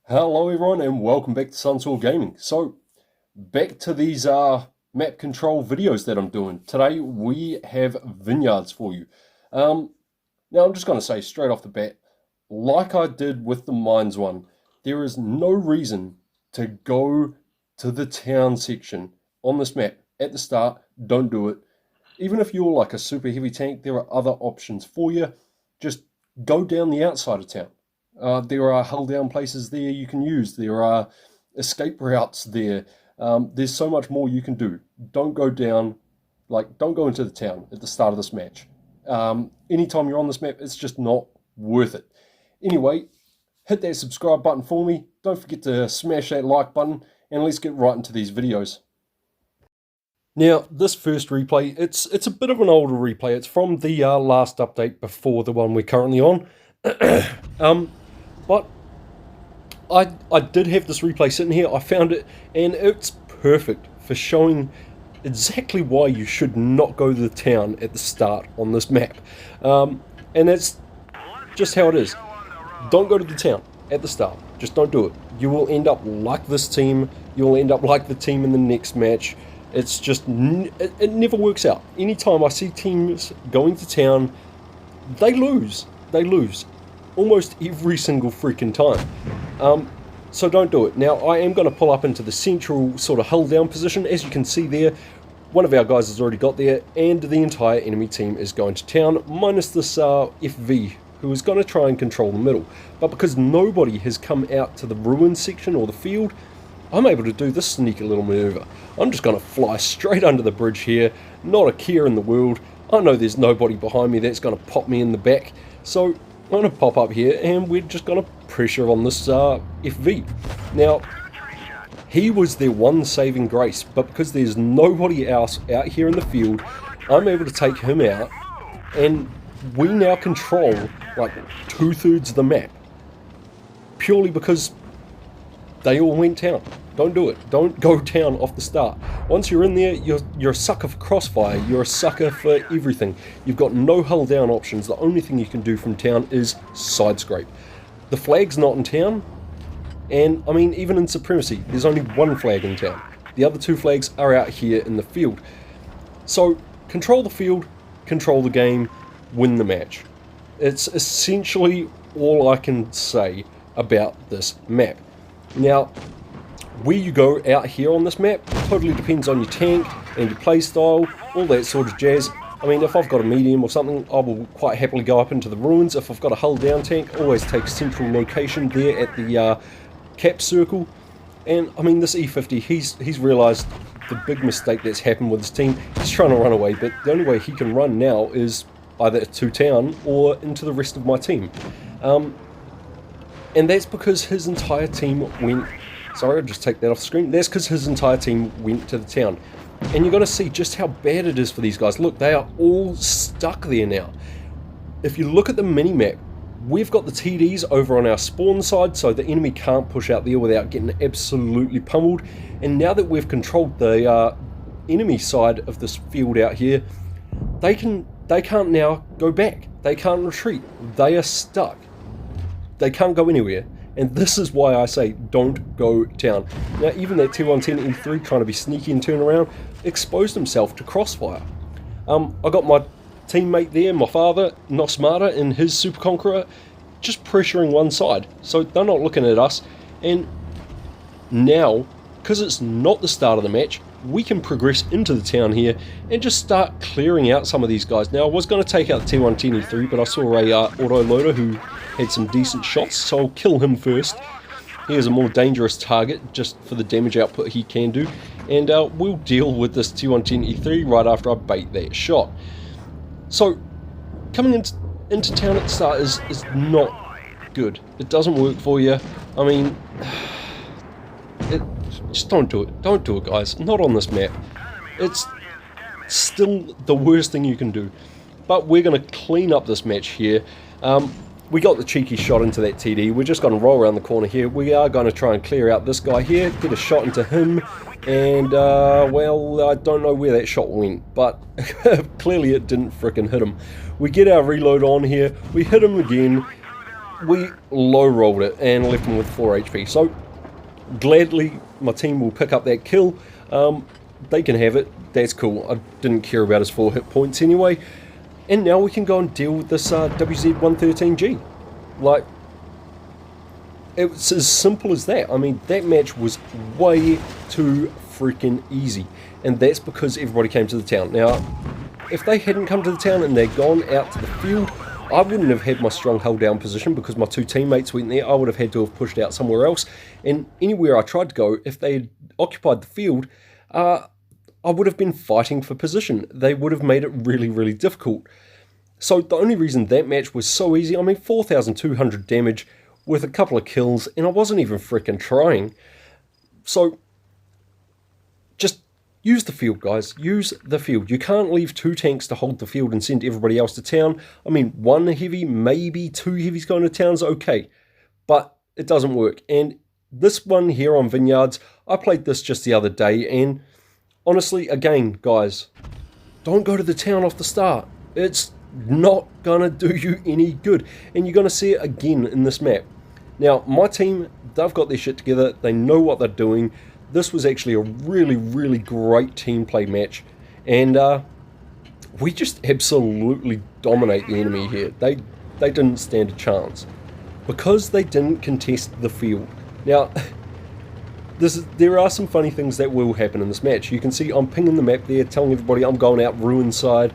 Hello everyone and welcome back to Sunsaw Gaming. So, back to these map control videos that I'm doing. Today we have Vineyards for you. Now I'm just going to say straight off the bat, like I did with the mines one, there is no reason to go to the town section on this map at the start. Don't do it. Even if you're like a super heavy tank, there are other options for you. Just go down the outside of town. There are hull down places there you can use. There are escape routes there. There's so much more you can do. Don't go down, don't go into the town at the start of this match. Anytime you're on this map, it's just not worth it. Anyway, hit that subscribe button for me. Don't forget to smash that like button, and let's get right into these videos. Now, this first replay, it's a bit of an older replay. It's from the last update before the one we're currently on. But I did have this replay sitting here. I found it, and it's perfect for showing exactly why you should not go to the town at the start on this map. And that's just how it is. Don't go to the town at the start. Just don't do it. You will end up like this team. You'll end up like the team in the next match. It's just, it never works out. Anytime I see teams going to town, they lose. They lose. Almost every single freaking time. So don't do it. Now, I am going to pull up into the central sort of hull down position. As you can see there, one of our guys has already got there, and the entire enemy team is going to town, minus this FV, who is going to try and control the middle. But because nobody has come out to the ruins section or the field, I'm able to do this sneaky little maneuver. I'm just going to fly straight under the bridge here, not a care in the world. I know there's nobody behind me that's going to pop me in the back, so I'm going to pop up here and we're just going to pressure on this FV. Now, he was their one saving grace, but because there's nobody else out here in the field, I'm able to take him out, and we now control like 2/3 of the map, purely because they all went down. Don't do it. Don't go down off the start. Once you're in there, you're a sucker for crossfire. You're a sucker for everything. You've got no hull down options. The only thing you can do from town is side scrape. The flag's not in town, and I mean, even in Supremacy, there's only one flag in town. The other two flags are out here in the field. So, control the field, control the game, win the match. It's essentially all I can say about this map. Now, where you go out here on this map totally depends on your tank and your playstyle, all that sort of jazz. I mean, if I've got a medium or something, I will quite happily go up into the ruins. If I've got a hull down tank, always take central location there at the cap circle. And I mean, this E50, he's realised the big mistake that's happened with his team. He's trying to run away, but the only way he can run now is either to town or into the rest of my team. And that's because his entire team went... Sorry, I'll just take that off the screen. That's because his entire team went to the town. And you're going to see just how bad it is for these guys. Look, they are all stuck there now. If you look at the mini-map, we've got the TDs over on our spawn side, so the enemy can't push out there without getting absolutely pummeled. And now that we've controlled the enemy side of this field out here, they can't now go back. They can't retreat. They are stuck. They can't go anywhere, and this is why I say don't go down. Now, even that T110 E3 trying to be sneaky and turn around exposed himself to crossfire. I got my teammate there, my father, Nosmata, in his Super Conqueror, just pressuring one side, so they're not looking at us. And now, because it's not the start of the match, we can progress into the town here and just start clearing out some of these guys. Now, I was going to take out the T110 E3, but I saw a auto-loader who had some decent shots, so I'll kill him first. He is a more dangerous target, just for the damage output he can do, and we'll deal with this T110 E3 right after I bait that shot. So, coming into town at the start is not good. It doesn't work for you. I mean, just don't do it. Don't do it, guys. Not on this map. It's still the worst thing you can do. But we're going to clean up this match here. We got the cheeky shot into that TD. We're just going to roll around the corner here. We are going to try and clear out this guy here, get a shot into him, and, well, I don't know where that shot went, but clearly it didn't frickin' hit him. We get our reload on here, we hit him again, we low rolled it and left him with 4 HP. So gladly my team will pick up that kill. They can have it, that's cool. I didn't care about his 4 hit points anyway. And now we can go and deal with this WZ-113G. Like, it's as simple as that. I mean, that match was way too freaking easy. And that's because everybody came to the town. Now, if they hadn't come to the town and they'd gone out to the field, I wouldn't have had my strong held down position because my 2 teammates went there. I would have had to have pushed out somewhere else. And anywhere I tried to go, if they had occupied the field, I would have been fighting for position. They would have made it really, really difficult. So the only reason that match was so easy, I mean, 4,200 damage with a couple of kills, and I wasn't even freaking trying. So just use the field, guys. Use the field. You can't leave 2 tanks to hold the field and send everybody else to town. I mean, 1 heavy, maybe 2 heavies going to town's okay, but it doesn't work. And this one here on Vineyards, I played this just the other day, and honestly, again, guys, don't go to the town off the start. It's not gonna do you any good, and you're gonna see it again in this map. Now, my team, they've got their shit together. They know what they're doing. This was actually a really, really great team play match, and we just absolutely dominate the enemy here. They didn't stand a chance because they didn't contest the field. Now, there are some funny things that will happen in this match. You can see I'm pinging the map there, telling everybody I'm going out ruin side.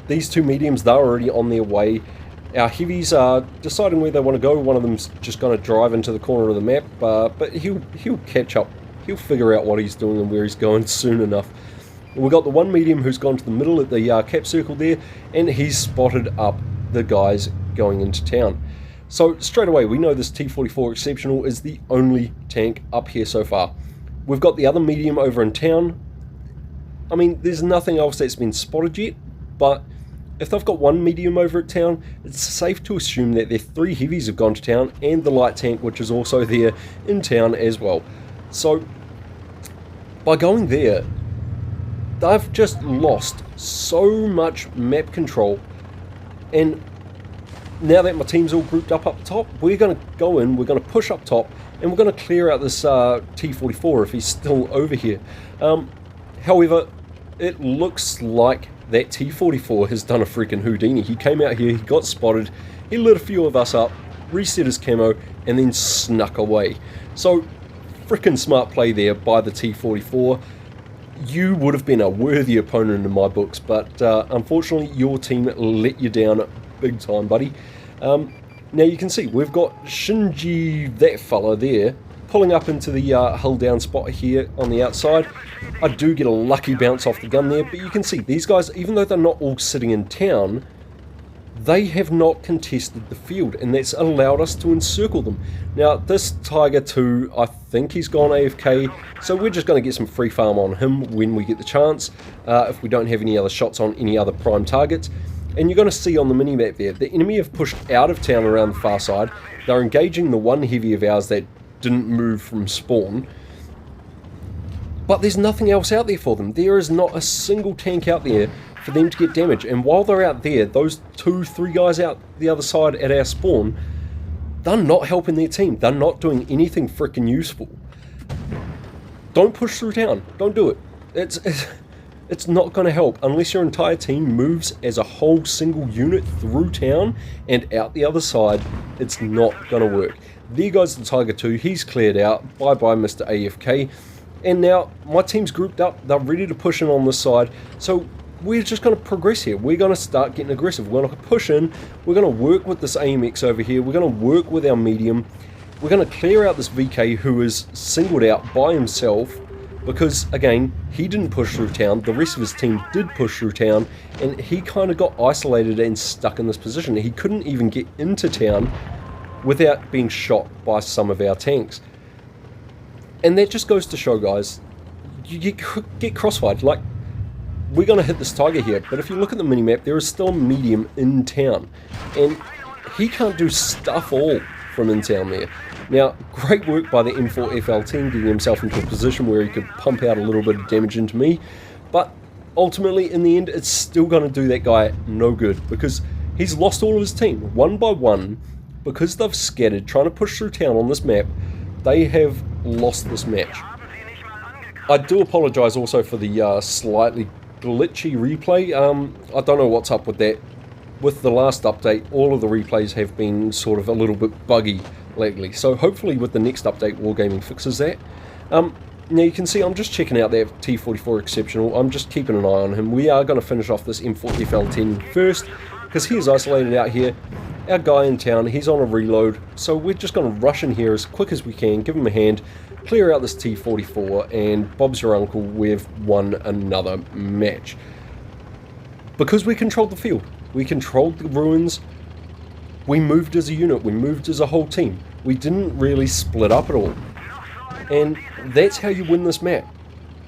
These 2 mediums, they're already on their way. Our heavies are deciding where they want to go. One of them's just going to drive into the corner of the map, but he'll catch up. He'll figure out what he's doing and where he's going soon enough. And we've got the 1 medium who's gone to the middle at the cap circle there, and he's spotted up the guys going into town. So straight away, we know this T-44 Exceptional is the only tank up here so far. We've got the other medium over in town. I mean, there's nothing else that's been spotted yet, but if they've got 1 medium over at town, it's safe to assume that their 3 heavies have gone to town, and the light tank, which is also there in town as well. So by going there, they've just lost so much map control, and now that my team's all grouped up the top, we're going to go in, we're going to push up top, and we're going to clear out this T-44 if he's still over here. However, it looks like that T-44 has done a freaking Houdini. He came out here, he got spotted, he lit a few of us up, reset his camo, and then snuck away. So, freaking smart play there by the T-44. You would have been a worthy opponent in my books, but unfortunately your team let you down big time, buddy. Now you can see we've got Shinji, that fella there, pulling up into the hull down spot here on the outside. I do get a lucky bounce off the gun there, but you can see these guys, even though they're not all sitting in town, they have not contested the field, and that's allowed us to encircle them. Now this Tiger 2, I think he's gone AFK, so we're just going to get some free farm on him when we get the chance, if we don't have any other shots on any other prime targets. And you're going to see on the minimap there, the enemy have pushed out of town around the far side. They're engaging the 1 heavy of ours that didn't move from spawn, but there's nothing else out there for them. There is not a single tank out there for them to get damage, and while they're out there, those 2-3 guys out the other side at our spawn, they're not helping their team. They're not doing anything freaking useful. Don't push through town. Don't do it. It's not going to help unless your entire team moves as a whole single unit through town and out the other side. It's not going to work. There goes the Tiger 2. He's cleared out. Bye-bye, Mr. AFK. And now my team's grouped up. They're ready to push in on this side. So we're just going to progress here. We're going to start getting aggressive. We're going to push in. We're going to work with this AMX over here. We're going to work with our medium. We're going to clear out this VK who is singled out by himself, because again, he didn't push through town. The rest of his team did push through town, and he kind of got isolated and stuck in this position. He couldn't even get into town without being shot by some of our tanks. And that just goes to show, guys, you get crossfired. Like, we're going to hit this Tiger here, but if you look at the minimap, there is still a medium in town, and he can't do stuff all from in town there. Now, great work by the M4FL team getting himself into a position where he could pump out a little bit of damage into me, but ultimately, in the end, it's still going to do that guy no good, because he's lost all of his team. 1 by 1, because they've scattered, trying to push through town on this map, they have lost this match. I do apologise also for the slightly glitchy replay. I don't know what's up with that. With the last update, all of the replays have been sort of a little bit buggy lately. So hopefully with the next update, Wargaming fixes that. Now you can see I'm just checking out that T44 Exceptional. I'm just keeping an eye on him. We are going to finish off this M4FL10 first, because he is isolated out here. Our guy in town, he's on a reload, so we're just going to rush in here as quick as we can, give him a hand, clear out this T44, and Bob's your uncle, we've won another match. Because we controlled the field, we controlled the ruins, we moved as a unit, we moved as a whole team. We didn't really split up at all. And that's how you win this map.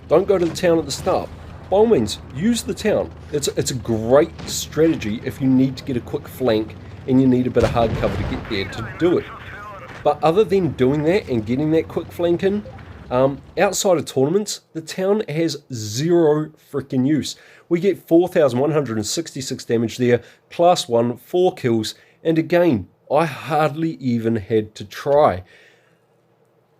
Don't go to the town at the start. By all means, use the town. It's a great strategy if you need to get a quick flank and you need a bit of hard cover to get there to do it. But other than doing that and getting that quick flank in, outside of tournaments, the town has zero freaking use. We get 4,166 damage there, class 1, 4 kills, and again, I hardly even had to try.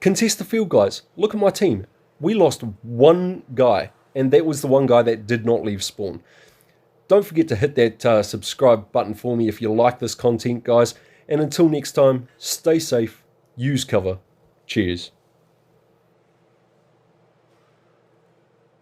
Contest the field, guys. Look at my team. We lost one guy, and that was the one guy that did not leave spawn. Don't forget to hit that subscribe button for me if you like this content, guys. And until next time, stay safe, use cover. Cheers.